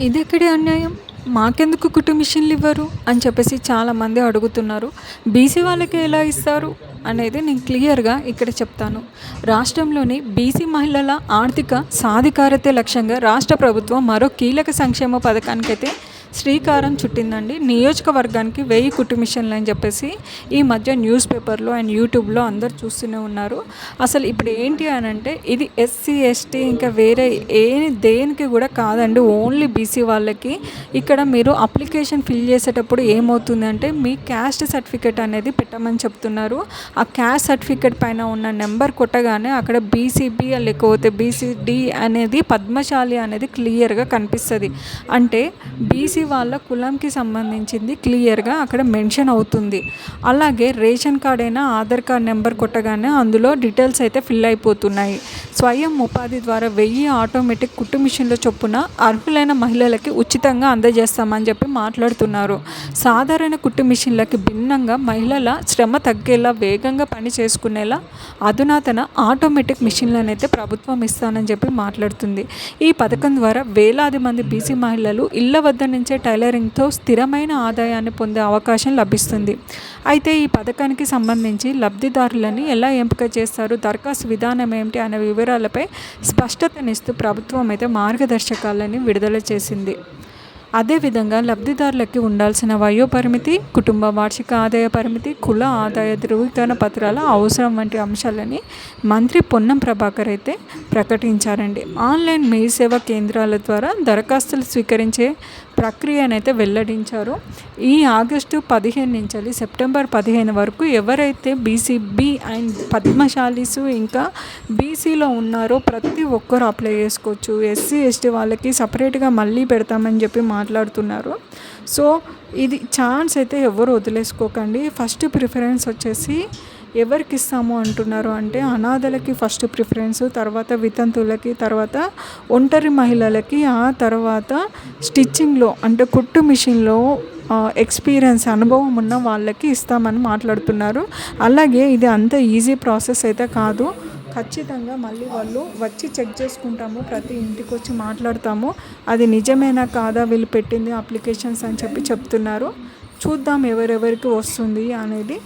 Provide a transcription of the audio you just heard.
ఇదెక్కడి అన్యాయం? మాకెందుకు కుట్టు మిషన్లు ఇవ్వరు అని చెప్పేసి చాలామంది అడుగుతున్నారు. బీసీ వాళ్ళకి ఎలా ఇస్తారు అనేది నేను క్లియర్గా ఇక్కడ చెప్తాను. రాష్ట్రంలోని బీసీ మహిళల ఆర్థిక సాధికారతే లక్ష్యంగా రాష్ట్ర ప్రభుత్వం మరో కీలక సంక్షేమ పథకానికైతే శ్రీకారం చుట్టిందండి. నియోజకవర్గానికి 1000 కుట్టు మిషన్లు అని చెప్పేసి ఈ మధ్య న్యూస్ పేపర్లో అండ్ యూట్యూబ్లో అందరు చూస్తూనే ఉన్నారు. అసలు ఇప్పుడు ఏంటి అని అంటే ఇది ఎస్సీ ఎస్టీ ఇంకా వేరే దేనికి కూడా కాదండి, ఓన్లీ బీసీ వాళ్ళకి. ఇక్కడ మీరు అప్లికేషన్ ఫిల్ చేసేటప్పుడు ఏమవుతుందంటే మీ క్యాస్ట్ సర్టిఫికేట్ అనేది పెట్టమని చెప్తున్నారు. ఆ క్యాస్ట్ సర్టిఫికేట్ పైన ఉన్న నెంబర్ కొట్టగానే అక్కడ బీసీబీ లేకపోతే బీసీడీ అనేది పద్మశాలి అనేది క్లియర్గా కనిపిస్తుంది. అంటే బీసీ వాళ్ళ కులంకి సంబంధించింది క్లియర్గా అక్కడ మెన్షన్ అవుతుంది. అలాగే రేషన్ కార్డ్ అయినా ఆధార్ కార్డ్ నెంబర్ కొట్టగానే అందులో డీటెయిల్స్ అయితే ఫిల్ అయిపోతున్నాయి. స్వయం ఉపాధి ద్వారా 1000 ఆటోమేటిక్ కుట్టు మిషన్ల చొప్పున అర్హులైన మహిళలకి ఉచితంగా అందజేస్తామని చెప్పి మాట్లాడుతున్నారు. సాధారణ కుట్టు మిషన్లకి భిన్నంగా మహిళల శ్రమ తగ్గేలా వేగంగా పని చేసుకునేలా అధునాతన ఆటోమేటిక్ మిషన్లను అయితే ప్రభుత్వం ఇస్తానని చెప్పి మాట్లాడుతుంది. ఈ పథకం ద్వారా వేలాది మంది బీసీ మహిళలు ఇళ్ల వద్ద నుంచే టైలరింగ్తో స్థిరమైన ఆదాయాన్ని పొందే అవకాశం లభిస్తుంది. అయితే ఈ పథకానికి సంబంధించి లబ్ధిదారులని ఎలా ఎంపిక చేస్తారు, దరఖాస్తు విధానం ఏమిటి అనే వివరాలపై స్పష్టతనిస్తూ ప్రభుత్వం అయితే మార్గదర్శకాలని విడుదల చేసింది. అదేవిధంగా లబ్ధిదారులకి ఉండాల్సిన వయోపరిమితి, కుటుంబ వార్షిక ఆదాయ పరిమితి, కుల ఆదాయ ధృవీకరణ పత్రాల అవసరం వంటి అంశాలని మంత్రి పొన్నం ప్రభాకర్ అయితే ప్రకటించారండి. ఆన్లైన్ మీ సేవా కేంద్రాల ద్వారా దరఖాస్తులు స్వీకరించే ప్రక్రియనైతే వెల్లడించారు. ఈ ఆగస్టు 15 నుంచి సెప్టెంబర్ 15 వరకు ఎవరైతే బీసీబీ అండ్ పద్మశాలీసు ఇంకా బీసీలో ఉన్నారో ప్రతి ఒక్కరు అప్లై చేసుకోవచ్చు. ఎస్సీ ఎస్టీ వాళ్ళకి సపరేట్గా మళ్ళీ పెడతామని చెప్పి మాట్లాడుతున్నారు. సో ఇది ఛాన్స్ అయితే ఎవరు వదిలేసుకోకండి. ఫస్ట్ ప్రిఫరెన్స్ వచ్చేసి ఎవరికి ఇస్తాము అంటున్నారు అంటే అనాథలకి ఫస్ట్ ప్రిఫరెన్స్, తర్వాత వితంతువులకి, తర్వాత ఒంటరి మహిళలకి, ఆ తర్వాత స్టిచ్చింగ్లో అంటే కుట్టు మిషన్లో ఎక్స్పీరియన్స్ అనుభవం ఉన్న వాళ్ళకి ఇస్తామని మాట్లాడుతున్నారు. అలాగే ఇది అంత ఈజీ ప్రాసెస్ అయితే కాదు. ఖచ్చితంగా మళ్ళీ వాళ్ళు వచ్చి చెక్ చేసుకుంటాము, ప్రతి ఇంటికి వచ్చి మాట్లాడతాము, అది నిజమేనా కాదా వీళ్ళు పెట్టింది అప్లికేషన్స్ అని చెప్పి చెప్తున్నారు. చూద్దాం ఎవరెవరికి వస్తుంది అనేది.